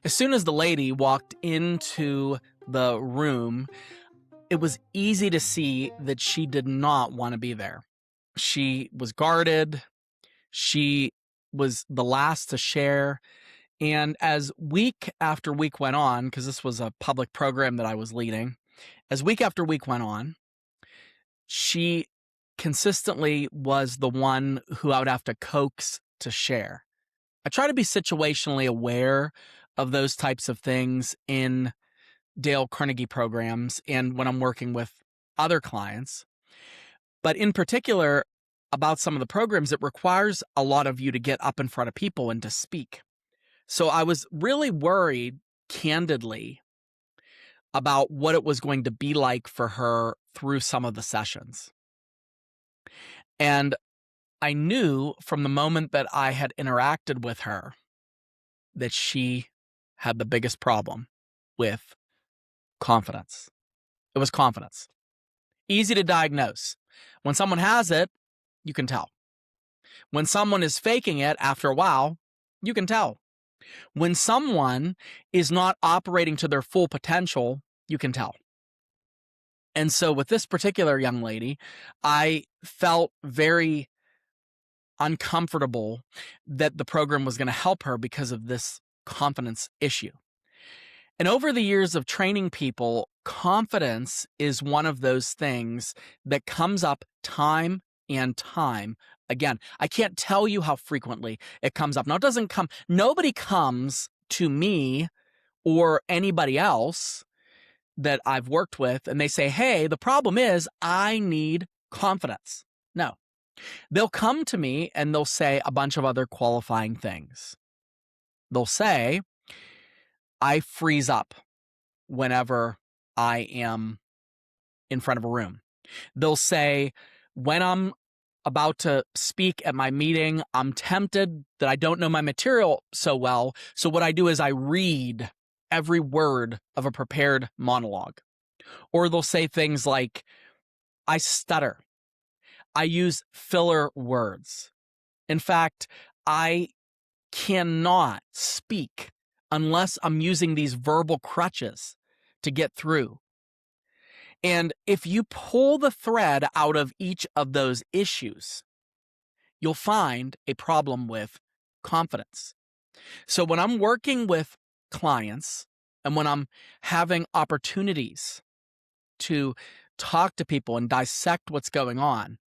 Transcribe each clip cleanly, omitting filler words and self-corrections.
As soon as the lady walked into the room, it was easy to see that she did not want to be there. She was guarded. She was the last to share. And as week after week went on, because this was a public program that I was leading, as week after week went on, she consistently was the one who I would have to coax to share. I try to be situationally aware of those types of things in Dale Carnegie programs and when I'm working with other clients. But in particular, about some of the programs, it requires a lot of you to get up in front of people and to speak. So I was really worried, candidly, about what it was going to be like for her through some of the sessions. And I knew from the moment that I had interacted with her that she had the biggest problem with confidence. It was confidence. Easy to diagnose. When someone has it, you can tell. When someone is faking it after a while, you can tell. When someone is not operating to their full potential, you can tell. And so with this particular young lady, I felt very uncomfortable that the program was going to help her because of this confidence issue. And over the years of training people, confidence is one of those things that comes up time and time again. I can't tell you how frequently it comes up. Now, it doesn't come, nobody comes to me or anybody else that I've worked with and they say, hey, the problem is I need confidence. No, they'll come to me and they'll say a bunch of other qualifying things. They'll say, I freeze up whenever I am in front of a room. They'll say, when I'm about to speak at my meeting, I'm tempted that I don't know my material so well. So what I do is I read every word of a prepared monologue. Or they'll say things like, I stutter. I use filler words. In fact, I cannot speak unless I'm using these verbal crutches to get through. And if you pull the thread out of each of those issues, you'll find a problem with confidence. So when I'm working with clients and when I'm having opportunities to talk to people and dissect what's going on,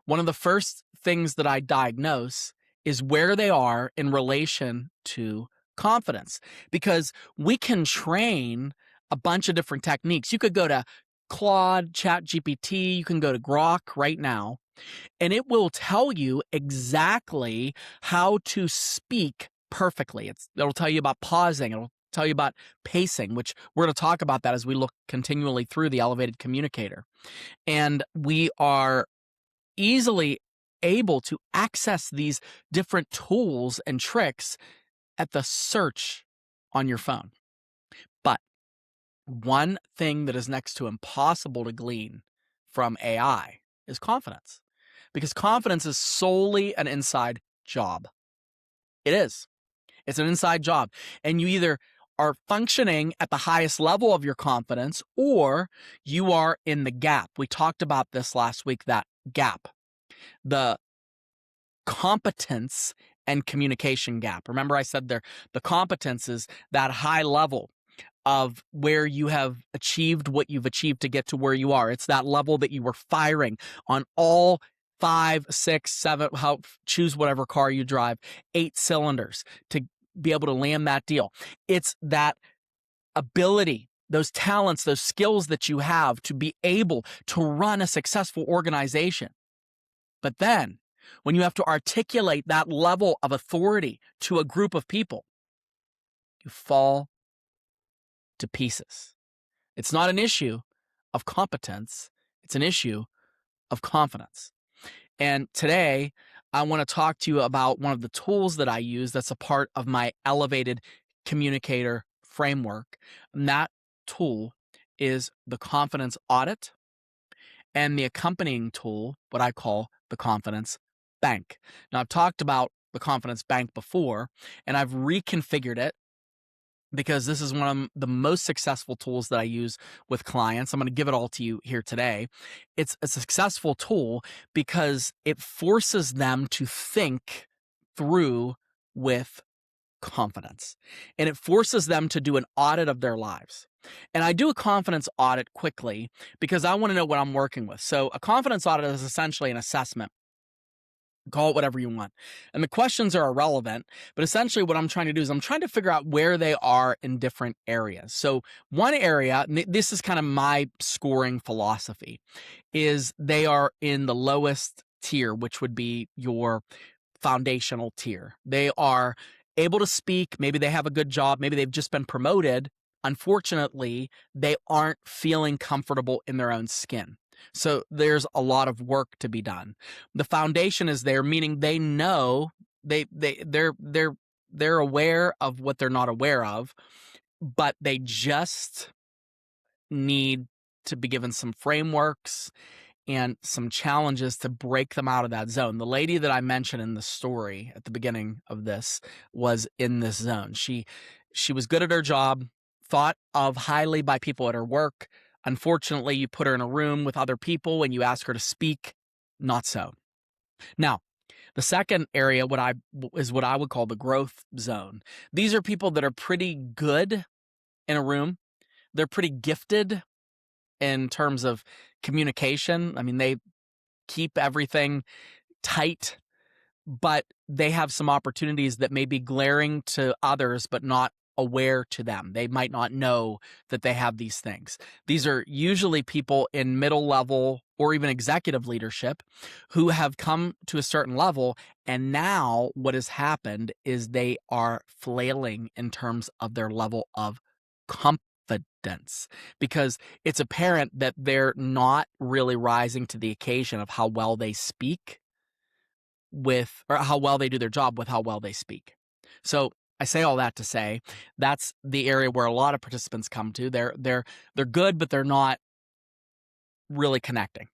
one of the first things that I diagnose is where they are in relation to confidence, because we can train a bunch of different techniques. You could go to Claude, ChatGPT, you can go to Grok right now, and it will tell you exactly how to speak perfectly. It'll tell you about pausing. It'll tell you about pacing, which we're going to talk about that as we look continually through the Elevated Communicator. And we are easily able to access these different tools and tricks at the search on your phone. But one thing that is next to impossible to glean from AI is confidence, because confidence is solely an inside job. It is. It's an inside job. And you either are functioning at the highest level of your confidence or you are in the gap. We talked about this last week, that gap, the competence and communication gap. Remember I said there, the competence is that high level of where you have achieved what you've achieved to get to where you are. It's that level that you were firing on all 5, 6, 7, choose whatever car you drive, 8 cylinders to be able to land that deal. It's that ability, those talents, those skills that you have to be able to run a successful organization. But then when you have to articulate that level of authority to a group of people, you fall to pieces. It's not an issue of competence. It's an issue of confidence. And today, I want to talk to you about one of the tools that I use that's a part of my Elevated Communicator framework. And that tool is the confidence audit and the accompanying tool, what I call the confidence bank. Now, I've talked about the confidence bank before, and I've reconfigured it because this is one of the most successful tools that I use with clients. I'm going to give it all to you here today. It's a successful tool because it forces them to think through with confidence, and it forces them to do an audit of their lives. And I do a confidence audit quickly because I want to know what I'm working with. So a confidence audit is essentially an assessment. Call it whatever you want. And the questions are irrelevant, but essentially what I'm trying to do is I'm trying to figure out where they are in different areas. So one area, and this is kind of my scoring philosophy, is they are in the lowest tier, which would be your foundational tier. They are able to speak. Maybe they have a good job. Maybe they've just been promoted. Unfortunately, they aren't feeling comfortable in their own skin. So there's a lot of work to be done. The foundation is there, meaning they know they're aware of what they're not aware of, but they just need to be given some frameworks and some challenges to break them out of that zone. The lady that I mentioned in the story at the beginning of this was in this zone. She was good at her job, thought of highly by people at her work. Unfortunately, you put her in a room with other people and you ask her to speak, not so. Now, the second area is what I would call the growth zone. These are people that are pretty good in a room. They're pretty gifted in terms of communication. I mean, they keep everything tight, but they have some opportunities that may be glaring to others, but not aware to them. They might not know that they have these things. These are usually people in middle level or even executive leadership who have come to a certain level. And now what has happened is they are flailing in terms of their level of confidence, because it's apparent that they're not really rising to the occasion of how well they speak or how well they do their job with how well they speak. So I say all that to say that's the area where a lot of participants come to. They're good, but they're not really connecting.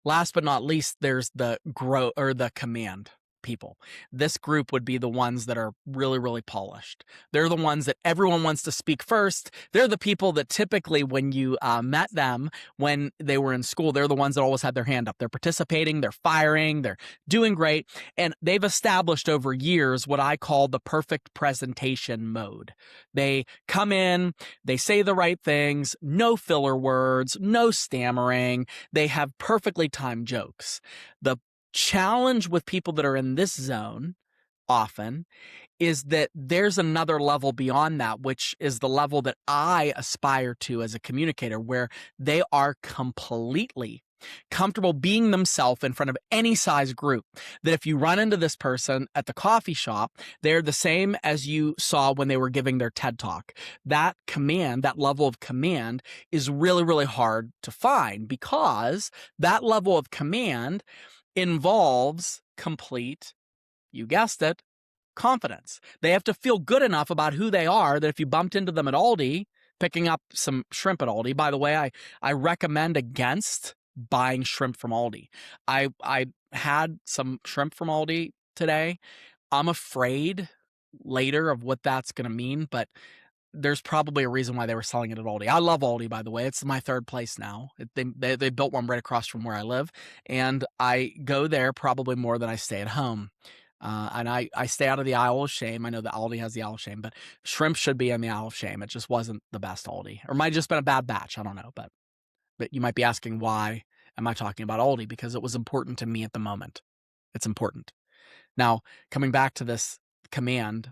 Last but not least, there's the grow or the command people. This group would be the ones that are really, really polished. They're the ones that everyone wants to speak first. They're the people that typically when you met them when they were in school, they're the ones that always had their hand up. They're participating, they're firing, they're doing great. And they've established over years what I call the perfect presentation mode. They come in, they say the right things, no filler words, no stammering. They have perfectly timed jokes. The challenge with people that are in this zone often is that there's another level beyond that, which is the level that I aspire to as a communicator, where they are completely comfortable being themselves in front of any size group. That if you run into this person at the coffee shop, they're the same as you saw when they were giving their TED Talk. That command, that level of command is really, really hard to find, because that level of command involves complete, you guessed it, confidence. They have to feel good enough about who they are that if you bumped into them at Aldi, picking up some shrimp at Aldi, by the way, I recommend against buying shrimp from Aldi. I had some shrimp from Aldi today. I'm afraid later of what that's going to mean, but there's probably a reason why they were selling it at Aldi. I love Aldi, by the way. It's my third place now. They built one right across from where I live, and I go there probably more than I stay at home. And I stay out of the aisle of shame. I know that Aldi has the aisle of shame, but shrimp should be in the aisle of shame. It just wasn't the best Aldi, or might have just been a bad batch. I don't know, but you might be asking, why am I talking about Aldi? Because it was important to me at the moment. It's important. Now, coming back to this command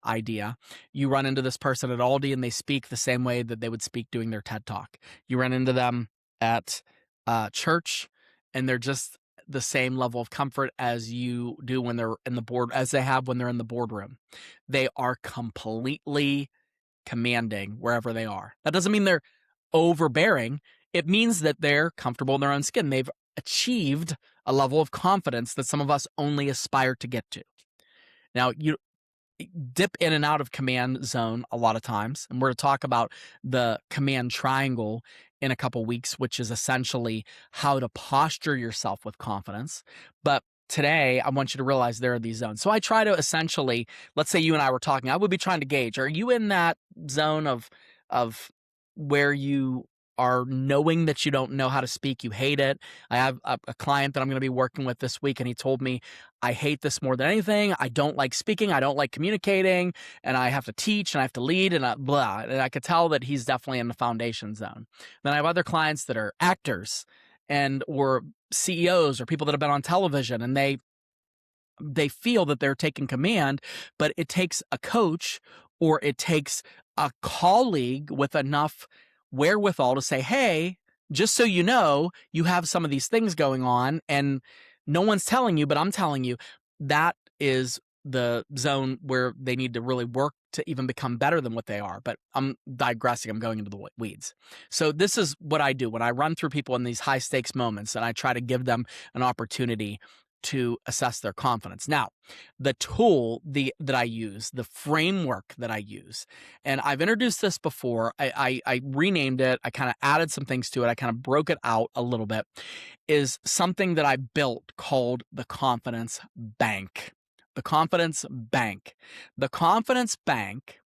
idea, you run into this person at Aldi and they speak the same way that they would speak doing their TED Talk. You run into them at church and they're just the same level of comfort as you do when they're in the board, as they have when they're in the boardroom. They are completely commanding wherever they are. That doesn't mean they're overbearing. It means that they're comfortable in their own skin. They've achieved a level of confidence that some of us only aspire to get to. Now, you dip in and out of command zone a lot of times, and we're going to talk about the command triangle in a couple weeks, which is essentially how to posture yourself with confidence. But today, I want you to realize there are these zones. So I try to essentially, let's say you and I were talking, I would be trying to gauge, are you in that zone of where you are knowing that you don't know how to speak, you hate it? I have a client that I'm going to be working with this week, and he told me, I hate this more than anything. I don't like speaking. I don't like communicating, and I have to teach and I have to lead and blah. And I could tell that he's definitely in the foundation zone. Then I have other clients that are actors or CEOs or people that have been on television, and they feel that they're taking command, but it takes a coach or it takes a colleague with enough wherewithal to say, hey, just so you know, you have some of these things going on and no one's telling you, but I'm telling you. That is the zone where they need to really work to even become better than what they are. But I'm digressing. I'm going into the weeds. So this is what I do when I run through people in these high stakes moments, and I try to give them an opportunity to assess their confidence. Now, the tool that I use, the framework that I use, and I've introduced this before. I renamed it. I kind of added some things to it. I kind of broke it out a little bit, is something that I built called the Confidence Bank. The Confidence Bank. The Confidence Bank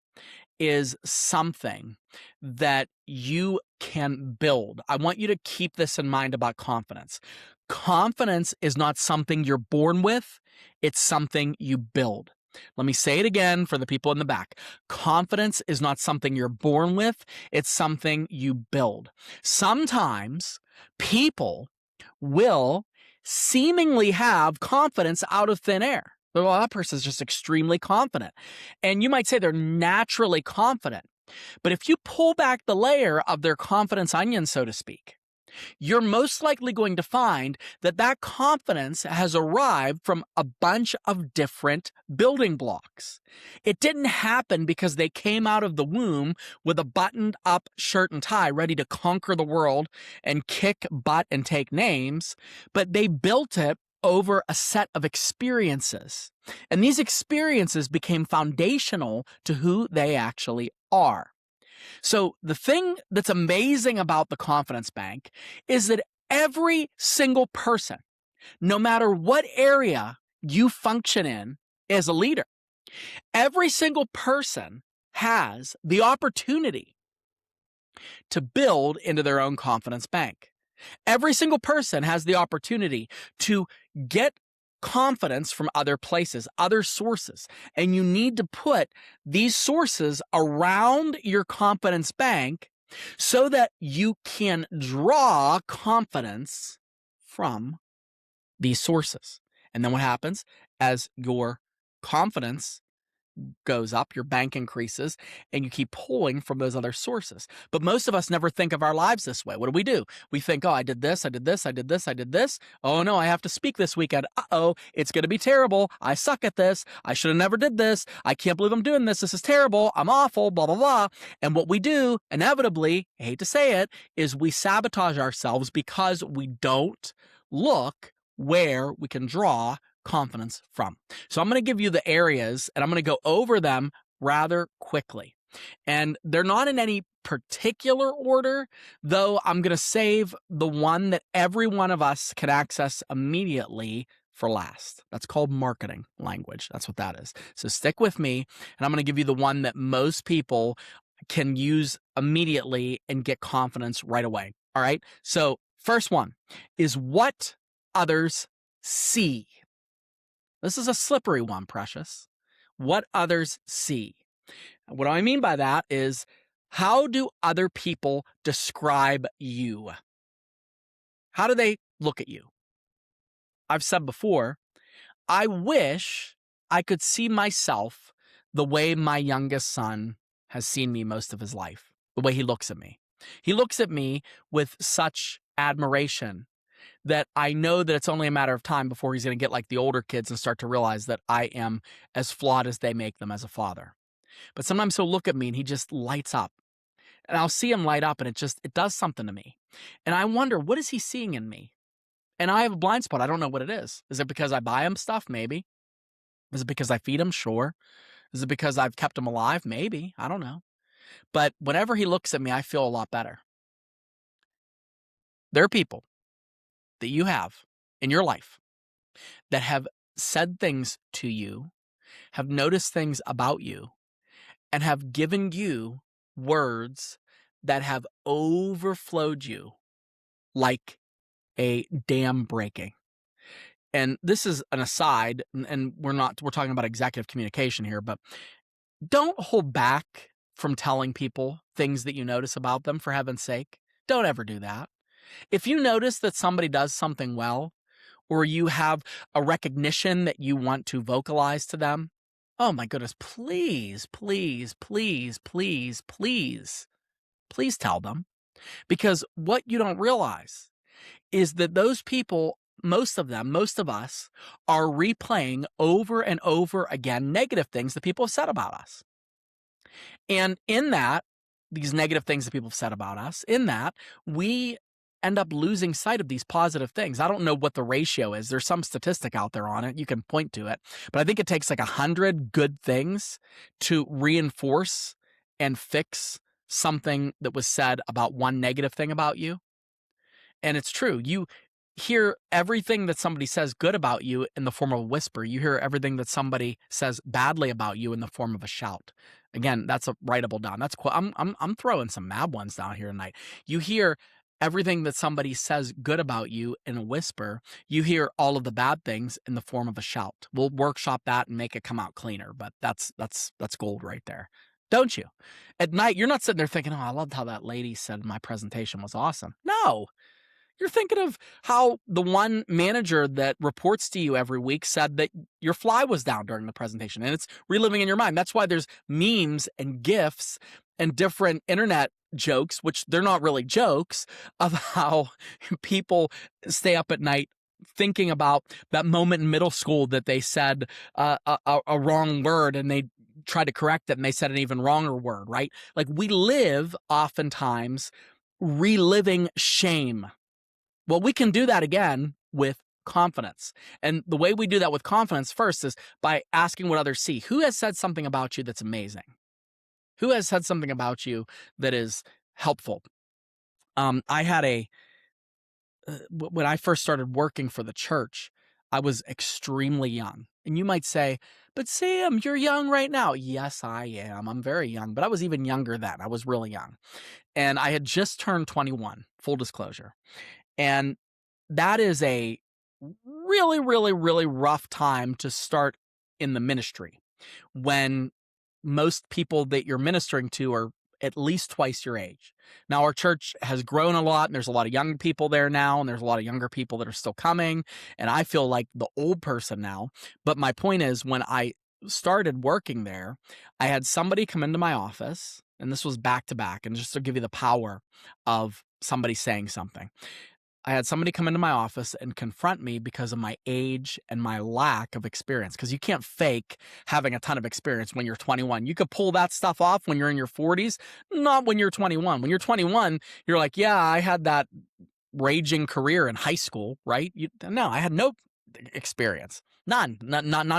is something that you can build. I want you to keep this in mind about confidence. Confidence is not something you're born with, it's something you build. Let me say it again for the people in the back. Confidence is not something you're born with, it's something you build. Sometimes people will seemingly have confidence out of thin air. Well, that person's just extremely confident. And you might say they're naturally confident. But if you pull back the layer of their confidence onion, so to speak, you're most likely going to find that that confidence has arrived from a bunch of different building blocks. It didn't happen because they came out of the womb with a buttoned up shirt and tie ready to conquer the world and kick butt and take names, but they built it over a set of experiences. And these experiences became foundational to who they actually are. So the thing that's amazing about the Confidence Bank is that every single person, no matter what area you function in as a leader, every single person has the opportunity to build into their own confidence bank. Every single person has the opportunity to get confidence from other places, other sources. And you need to put these sources around your confidence bank so that you can draw confidence from these sources. And then what happens as your confidence goes up, your bank increases, and you keep pulling from those other sources. But most of us never think of our lives this way. What do? We think, oh, I did this, I did this, I did this, I did this. Oh no, I have to speak this weekend. Uh-oh, it's going to be terrible. I suck at this. I should have never did this. I can't believe I'm doing this. This is terrible. I'm awful, blah, blah, blah. And what we do, inevitably, I hate to say it, is we sabotage ourselves because we don't look where we can draw confidence from. So I'm going to give you the areas and I'm going to go over them rather quickly. And they're not in any particular order, though I'm going to save the one that every one of us can access immediately for last. That's called marketing language. That's what that is. So stick with me, and I'm going to give you the one that most people can use immediately and get confidence right away. All right. So first one is what others see. This is a slippery one, precious. What others see. What I mean by that is, how do other people describe you? How do they look at you? I've said before, I wish I could see myself the way my youngest son has seen me most of his life, the way he looks at me. He looks at me with such admiration that I know that it's only a matter of time before he's going to get like the older kids and start to realize that I am as flawed as they make them as a father. But sometimes he'll look at me and he just lights up. And I'll see him light up, and it does something to me. And I wonder, what is he seeing in me? And I have a blind spot. I don't know what it is. Is it because I buy him stuff? Maybe. Is it because I feed him? Sure. Is it because I've kept him alive? Maybe. I don't know. But whenever he looks at me, I feel a lot better. There are people that you have in your life that have said things to you, have noticed things about you, and have given you words that have overflowed you like a dam breaking. And this is an aside, and we're talking about executive communication here, but don't hold back from telling people things that you notice about them, for heaven's sake. Don't ever do that. If you notice that somebody does something well, or you have a recognition that you want to vocalize to them, oh my goodness, please, please, please, please, please, please tell them. Because what you don't realize is that those people, most of them, most of us, are replaying over and over again negative things that people have said about us. And in that, these negative things that people have said about us, in that, we end up losing sight of these positive things. I don't know what the ratio is. There's some statistic out there on it. You can point to it. But I think it takes like 100 good things to reinforce and fix something that was said about one negative thing about you. And it's true. You hear everything that somebody says good about you in the form of a whisper. You hear everything that somebody says badly about you in the form of a shout. Again, that's a writable down. That's cool. I'm throwing some mad ones down here tonight. You hear everything that somebody says good about you in a whisper. You hear all of the bad things in the form of a shout. We'll workshop that and make it come out cleaner, but that's gold right there. Don't you? At night, you're not sitting there thinking, "Oh, I loved how that lady said my presentation was awesome." No. You're thinking of how the one manager that reports to you every week said that your fly was down during the presentation, and it's reliving in your mind. That's why there's memes and GIFs and different internet jokes, which they're not really jokes, of how people stay up at night thinking about that moment in middle school that they said a wrong word and they tried to correct it and they said an even wronger word, right? Like, we live oftentimes reliving shame. Well, we can do that again with confidence. And the way we do that with confidence first is by asking what others see. Who has said something about you that's amazing? Who has said something about you that is helpful? I had when I first started working for the church, I was extremely young. And you might say, but Sam, you're young right now. Yes, I am. I'm very young, but I was even younger then. I was really young. And I had just turned 21, full disclosure. And that is a really, really, really rough time to start in the ministry when most people that you're ministering to are at least twice your age. Now, our church has grown a lot, and there's a lot of young people there now, and there's a lot of younger people that are still coming, and I feel like the old person now. But my point is, when I started working there, I had somebody come into my office, and this was back to back, and just to give you the power of somebody saying something. I had somebody come into my office and confront me because of my age and my lack of experience. Because you can't fake having a ton of experience when you're 21. You could pull that stuff off when you're in your 40s, not when you're 21. When you're 21, you're like, yeah, I had that raging career in high school, right? No, I had no experience. None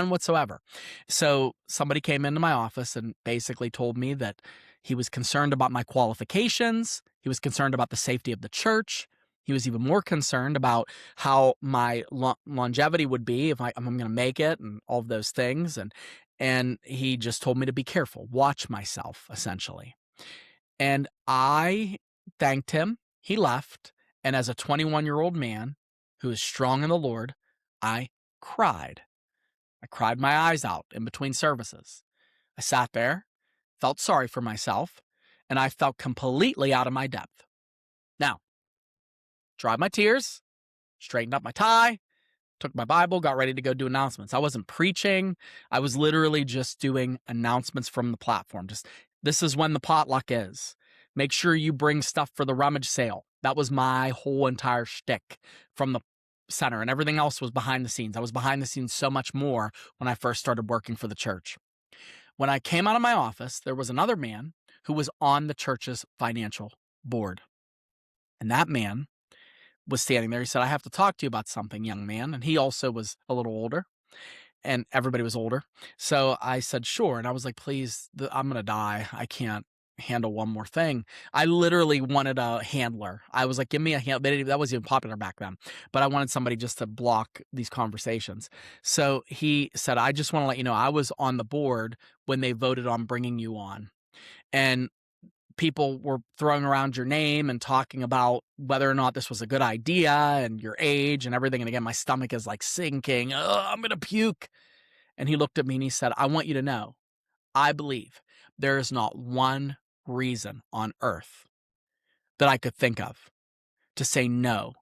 whatsoever. So somebody came into my office and basically told me that he was concerned about my qualifications. He was concerned about the safety of the church. He was even more concerned about how my longevity would be if I'm going to make it and all of those things. And he just told me to be careful, watch myself, essentially. And I thanked him. He left. And as a 21-year-old man who is strong in the Lord, I cried. I cried my eyes out in between services. I sat there, felt sorry for myself, and I felt completely out of my depth. Now, dried my tears, straightened up my tie, took my Bible, got ready to go do announcements. I wasn't preaching. I was literally just doing announcements from the platform. Just, this is when the potluck is. Make sure you bring stuff for the rummage sale. That was my whole entire shtick from the center, and everything else was behind the scenes. I was behind the scenes so much more when I first started working for the church. When I came out of my office, there was another man who was on the church's financial board. And that man was standing there. He said, I have to talk to you about something, young man. And he also was a little older, and everybody was older. So I said, sure. And I was like, please, I'm going to die. I can't handle one more thing. I literally wanted a handler. I was like, give me a handler. That wasn't even popular back then, but I wanted somebody just to block these conversations. So he said, I just want to let you know, I was on the board when they voted on bringing you on. And people were throwing around your name and talking about whether or not this was a good idea and your age and everything. And again, my stomach is like sinking. I'm going to puke. And he looked at me and he said, I want you to know, I believe there is not one reason on earth that I could think of to say no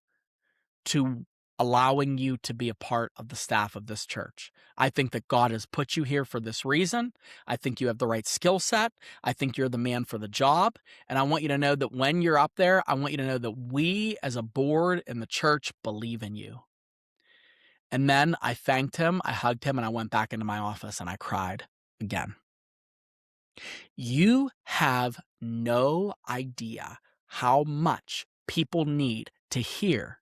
to allowing you to be a part of the staff of this church. I think that God has put you here for this reason. I think you have the right skill set. I think you're the man for the job. And I want you to know that when you're up there, I want you to know that we as a board in the church believe in you. And then I thanked him, I hugged him, and I went back into my office and I cried again. You have no idea how much people need to hear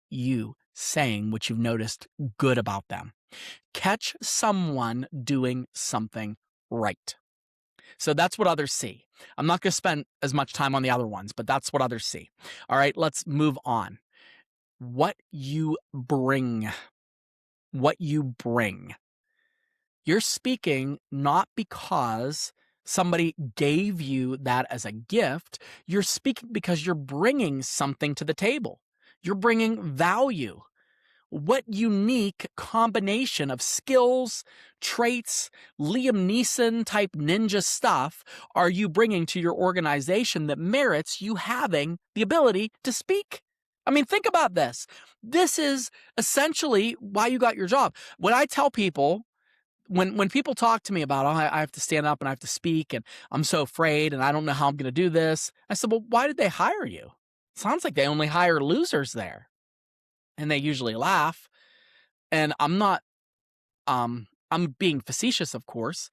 you saying what you've noticed good about them. Catch someone doing something right. So that's what others see. I'm not going to spend as much time on the other ones, but that's what others see. All right, let's move on. What you bring. What you bring. You're speaking not because somebody gave you that as a gift. You're speaking because you're bringing something to the table. You're bringing value. What unique combination of skills, traits, Liam Neeson type ninja stuff are you bringing to your organization that merits you having the ability to speak? I mean, think about this. This is essentially why you got your job. When I tell people, when people talk to me about, oh, I have to stand up and I have to speak and I'm so afraid and I don't know how I'm going to do this. I said, well, why did they hire you? Sounds like they only hire losers there. And they usually laugh. And I'm being facetious, of course,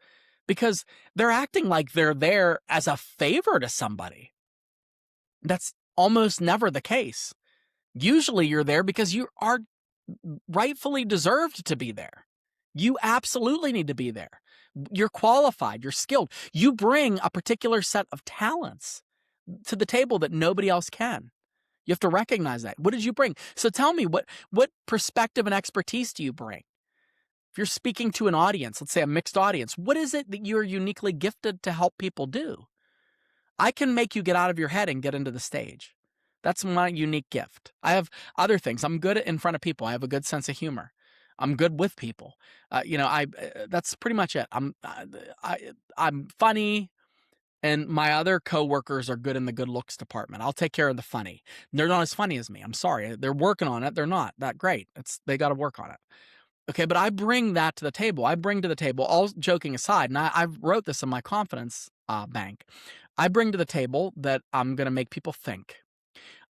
because they're acting like they're there as a favor to somebody. That's almost never the case. Usually you're there because you are rightfully deserved to be there. You absolutely need to be there. You're qualified, you're skilled. You bring a particular set of talents to the table that nobody else can. You have to recognize that. What did you bring? So tell me, what perspective and expertise do you bring? If you're speaking to an audience, let's say a mixed audience, what is it that you're uniquely gifted to help people do? I can make you get out of your head and get into the stage. That's my unique gift. I have other things. I'm good in front of people. I have a good sense of humor. I'm good with people. That's pretty much it. I'm funny. And my other coworkers are good in the good looks department. I'll take care of the funny. They're not as funny as me. I'm sorry. They're working on it. They're not that great. They got to work on it. Okay, but I bring that to the table. I bring to the table, all joking aside, and I wrote this in my confidence bank. I bring to the table that I'm going to make people think.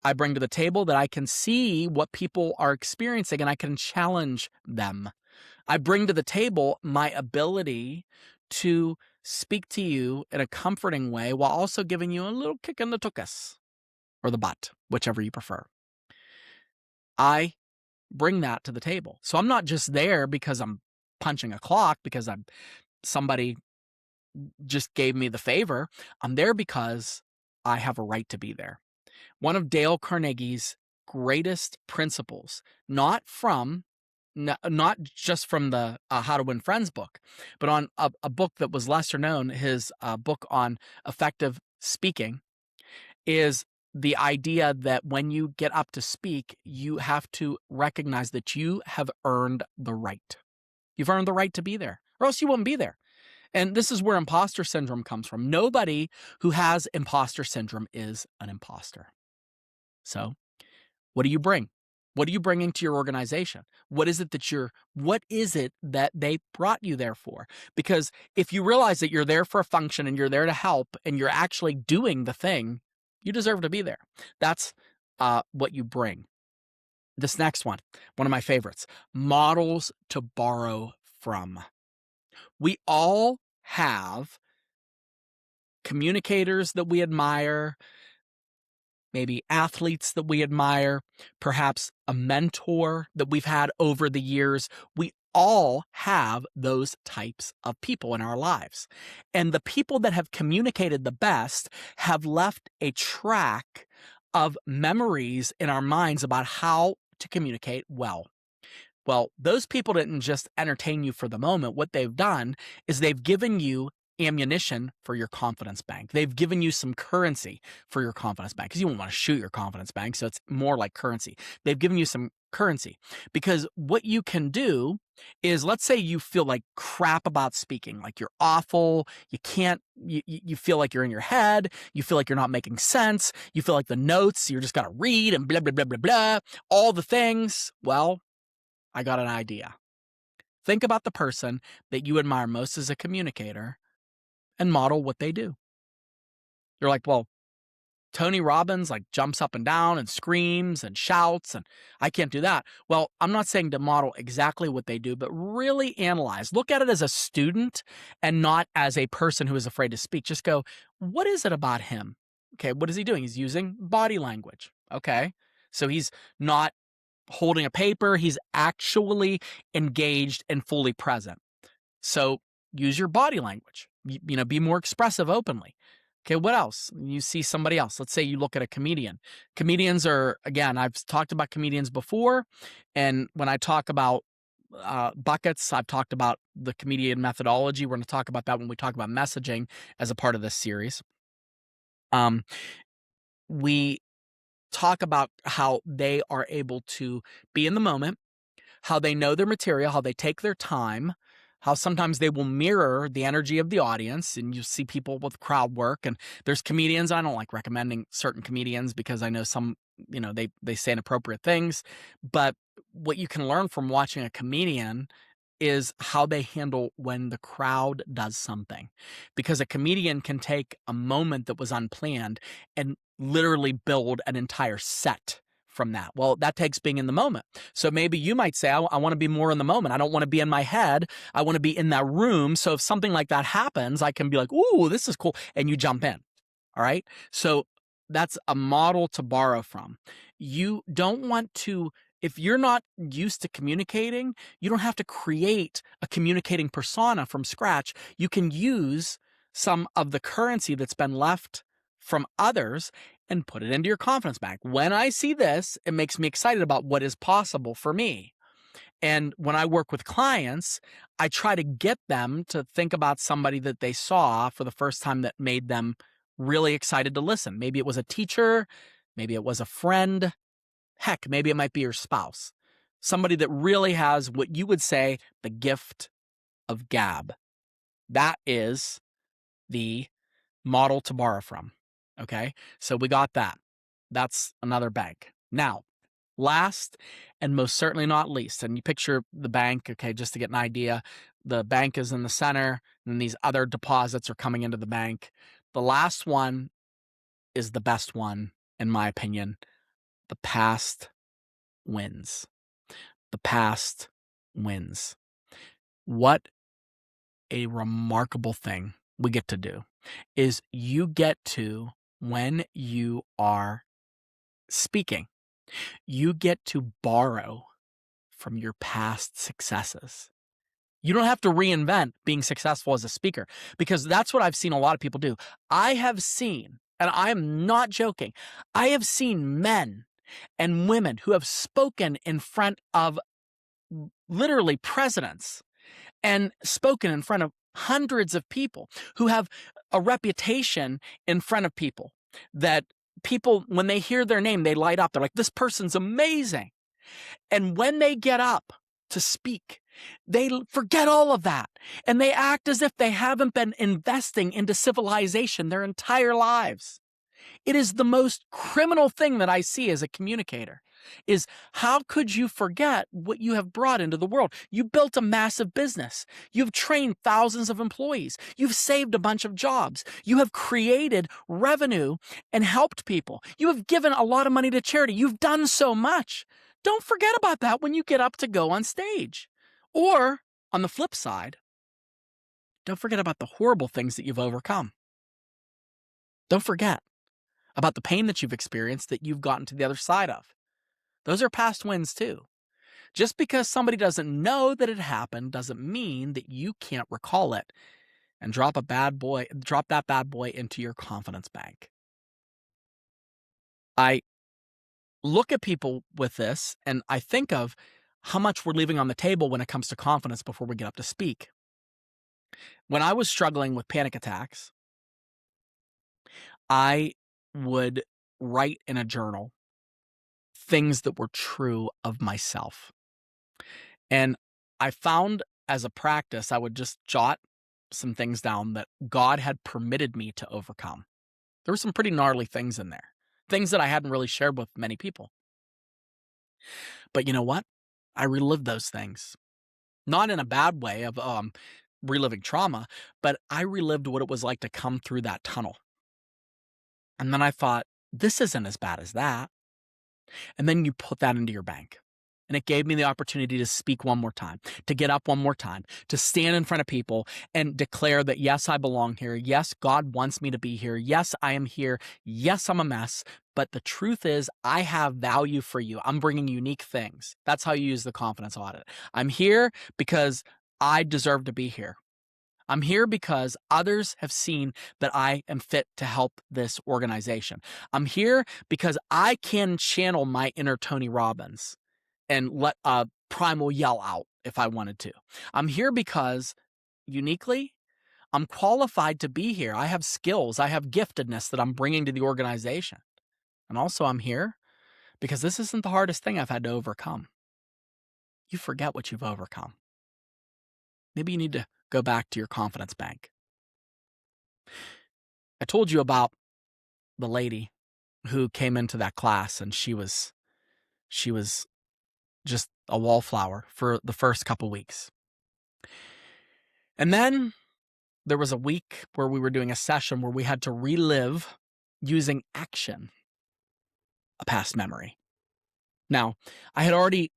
I bring to the table that I can see what people are experiencing and I can challenge them. I bring to the table my ability to speak to you in a comforting way while also giving you a little kick in the tuchus or the butt, whichever you prefer. I bring that to the table. So I'm not just there because I'm punching a clock, because somebody just gave me the favor. I'm there because I have a right to be there. One of Dale Carnegie's greatest principles, not just from the How to Win Friends book, but on a book that was lesser known, his book on effective speaking, is the idea that when you get up to speak, you have to recognize that you have earned the right. You've earned the right to be there, or else you won't be there. And this is where imposter syndrome comes from. Nobody who has imposter syndrome is an imposter. So, what do you bring? What are you bringing to your organization? What is it that they brought you there for? Because if you realize that you're there for a function and you're there to help and you're actually doing the thing, you deserve to be there. That's what you bring. This next one of my favorites, models to borrow from. We all have communicators that we admire, maybe athletes that we admire, perhaps a mentor that we've had over the years. We all have those types of people in our lives. And the people that have communicated the best have left a track of memories in our minds about how to communicate well. Well, those people didn't just entertain you for the moment. What they've done is they've given you ammunition for your confidence bank. They've given you some currency for your confidence bank, because you won't want to shoot your confidence bank. So it's more like currency. They've given you some currency, because what you can do is, let's say you feel like crap about speaking, like you're awful. You can't, you feel like you're in your head. You feel like you're not making sense. You feel like the notes, you're just got to read and blah, blah, blah, blah, blah, all the things. Well, I got an idea. Think about the person that you admire most as a communicator and model what they do. You're like, well, Tony Robbins like jumps up and down and screams and shouts, and I can't do that. Well, I'm not saying to model exactly what they do, but really analyze. Look at it as a student and not as a person who is afraid to speak. Just go, what is it about him? Okay, what is he doing? He's using body language. Okay, so he's not holding a paper, he's actually engaged and fully present. So use your body language, be more expressive openly. Okay, what else? You see somebody else. Let's say you look at a comedian. Comedians are, again, I've talked about comedians before. And when I talk about buckets, I've talked about the comedian methodology. We're going to talk about that when we talk about messaging as a part of this series. We talk about how they are able to be in the moment, how they know their material, how they take their time, how sometimes they will mirror the energy of the audience. And you see people with crowd work, and there's comedians. I don't like recommending certain comedians because I know some, they say inappropriate things. But what you can learn from watching a comedian is how they handle when the crowd does something, because a comedian can take a moment that was unplanned and literally build an entire set from that. Well, that takes being in the moment. So maybe you might say, I want to be more in the moment. I don't want to be in my head. I want to be in that room. So if something like that happens, I can be like, ooh, this is cool. And you jump in. All right. So that's a model to borrow from. You don't want to, if you're not used to communicating, you don't have to create a communicating persona from scratch. You can use some of the currency that's been left from others and put it into your confidence bank. When I see this, it makes me excited about what is possible for me. And when I work with clients, I try to get them to think about somebody that they saw for the first time that made them really excited to listen. Maybe it was a teacher, maybe it was a friend, heck, maybe it might be your spouse. Somebody that really has what you would say the gift of gab. That is the model to borrow from. Okay, so we got that. That's another bank. Now, last and most certainly not least, and you picture the bank, okay, just to get an idea, the bank is in the center, and these other deposits are coming into the bank. The last one is the best one, in my opinion. The past wins. The past wins. What a remarkable thing we get to do is you get to, when you are speaking, you get to borrow from your past successes. You don't have to reinvent being successful as a speaker, because that's what I've seen a lot of people do. I have seen, and I'm not joking, I have seen men and women who have spoken in front of literally presidents and spoken in front of hundreds of people, who have a reputation in front of people that people, when they hear their name, they light up. They're like, this person's amazing. And when they get up to speak, they forget all of that. And they act as if they haven't been investing into civilization their entire lives. It is the most criminal thing that I see as a communicator, is how could you forget what you have brought into the world? You built a massive business. You've trained thousands of employees. You've saved a bunch of jobs. You have created revenue and helped people. You have given a lot of money to charity. You've done so much. Don't forget about that when you get up to go on stage. Or on the flip side, don't forget about the horrible things that you've overcome. Don't forget. about the pain that you've experienced that you've gotten to the other side of. Those are past wins too. Just because somebody doesn't know that it happened doesn't mean that you can't recall it and drop that bad boy into your confidence bank. I look at people with this and I think of how much we're leaving on the table when it comes to confidence before we get up to speak. When I was struggling with panic attacks, I would write in a journal things that were true of myself. And I found as a practice, I would just jot some things down that God had permitted me to overcome. There were some pretty gnarly things in there, things that I hadn't really shared with many people. But you know what? I relived those things, not in a bad way of reliving trauma, but I relived what it was like to come through that tunnel. And then I thought, this isn't as bad as that. And then you put that into your bank. And it gave me the opportunity to speak one more time, to get up one more time, to stand in front of people and declare that, yes, I belong here. Yes, God wants me to be here. Yes, I am here. Yes, I'm a mess. But the truth is, I have value for you. I'm bringing unique things. That's how you use the confidence audit. I'm here because I deserve to be here. I'm here because others have seen that I am fit to help this organization. I'm here because I can channel my inner Tony Robbins and let a primal yell out if I wanted to. I'm here because uniquely, I'm qualified to be here. I have skills. I have giftedness that I'm bringing to the organization. And also I'm here because this isn't the hardest thing I've had to overcome. You forget what you've overcome. Maybe you need to go back to your confidence bank. I told you about the lady who came into that class and she was just a wallflower for the first couple weeks. And then there was a week where we were doing a session where we had to relive using action a past memory. Now, I had already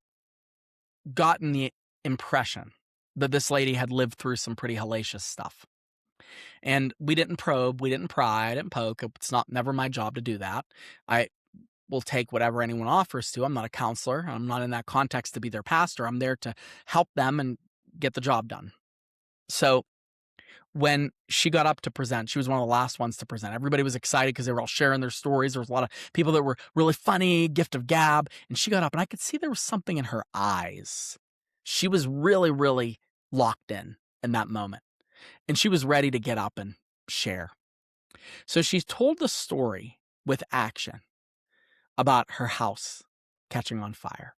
gotten the impression that this lady had lived through some pretty hellacious stuff. And we didn't probe, we didn't pry, I didn't poke. It's never my job to do that. I will take whatever anyone offers to. I'm not a counselor. I'm not in that context to be their pastor. I'm there to help them and get the job done. So when she got up to present, she was one of the last ones to present. Everybody was excited because they were all sharing their stories. There was a lot of people that were really funny, gift of gab. And she got up and I could see there was something in her eyes. She was really, really locked in that moment. And she was ready to get up and share. So she told the story with action about her house catching on fire.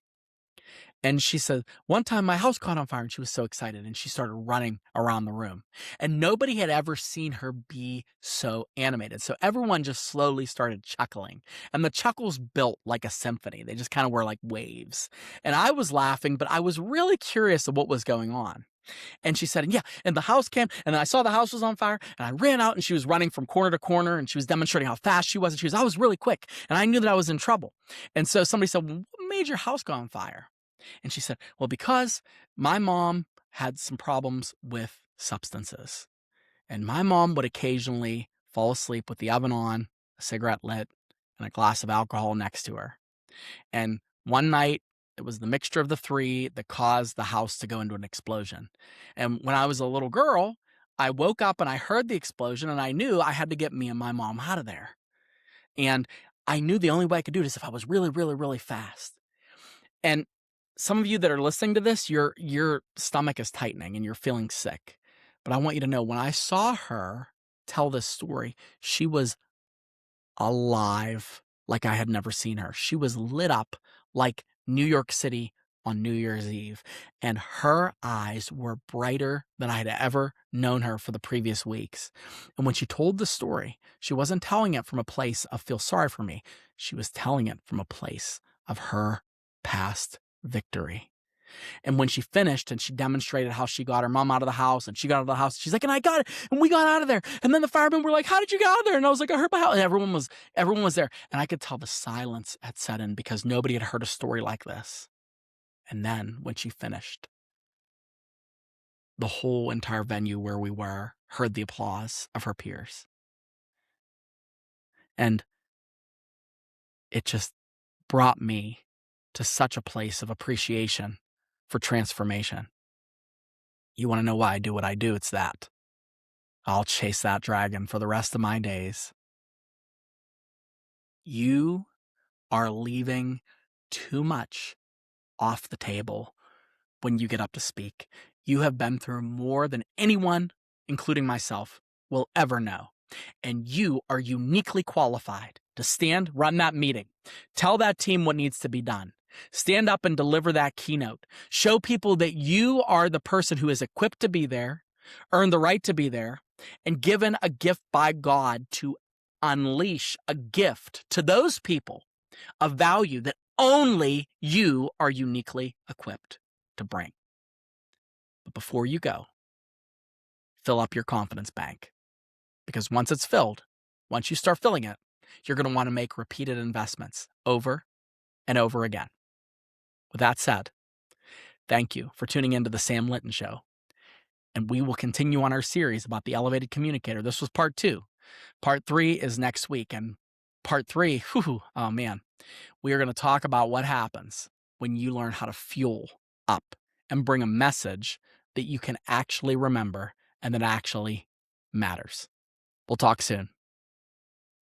And she said, one time my house caught on fire and she was so excited and she started running around the room. And nobody had ever seen her be so animated. So everyone just slowly started chuckling. And the chuckles built like a symphony. They just kind of were like waves. And I was laughing, but I was really curious of what was going on. And she said, yeah, and the house came, and I saw the house was on fire, and I ran out, and she was running from corner to corner, and she was demonstrating how fast she was, and I was really quick, and I knew that I was in trouble. And so somebody said, well, what made your house go on fire? And she said, well, because my mom had some problems with substances. And my mom would occasionally fall asleep with the oven on, a cigarette lit, and a glass of alcohol next to her. And one night, it was the mixture of the three that caused the house to go into an explosion. And when I was a little girl, I woke up and I heard the explosion and I knew I had to get me and my mom out of there. And I knew the only way I could do it is if I was really, really, really fast. And some of you that are listening to this, your stomach is tightening and you're feeling sick. But I want you to know, when I saw her tell this story, she was alive like I had never seen her. She was lit up like New York City on New Year's Eve. And her eyes were brighter than I had ever known her for the previous weeks. And when she told the story, she wasn't telling it from a place of feel sorry for me. She was telling it from a place of her past victory. And when she finished and she demonstrated how she got her mom out of the house and she got out of the house, she's like, and I got it. And we got out of there. And then the firemen were like, how did you get out of there? And I was like, I hurt my house. And everyone was there. And I could tell the silence had set in because nobody had heard a story like this. And then when she finished, the whole entire venue where we were heard the applause of her peers. And it just brought me to such a place of appreciation for transformation. You want to know why I do what I do? It's that. I'll chase that dragon for the rest of my days. You are leaving too much off the table when you get up to speak. You have been through more than anyone, including myself, will ever know. And you are uniquely qualified to stand, run that meeting, tell that team what needs to be done, stand up and deliver that keynote, show people that you are the person who is equipped to be there, earned the right to be there, and given a gift by God to unleash a gift to those people of value that only you are uniquely equipped to bring. But before you go, fill up your confidence bank. Because once it's filled, once you start filling it, you're going to want to make repeated investments over and over again. With that said, thank you for tuning into the Sam Linton Show. And we will continue on our series about the elevated communicator. This was part 2. Part 3 is next week. And part 3, oh man, we are going to talk about what happens when you learn how to fuel up and bring a message that you can actually remember and that actually matters. We'll talk soon.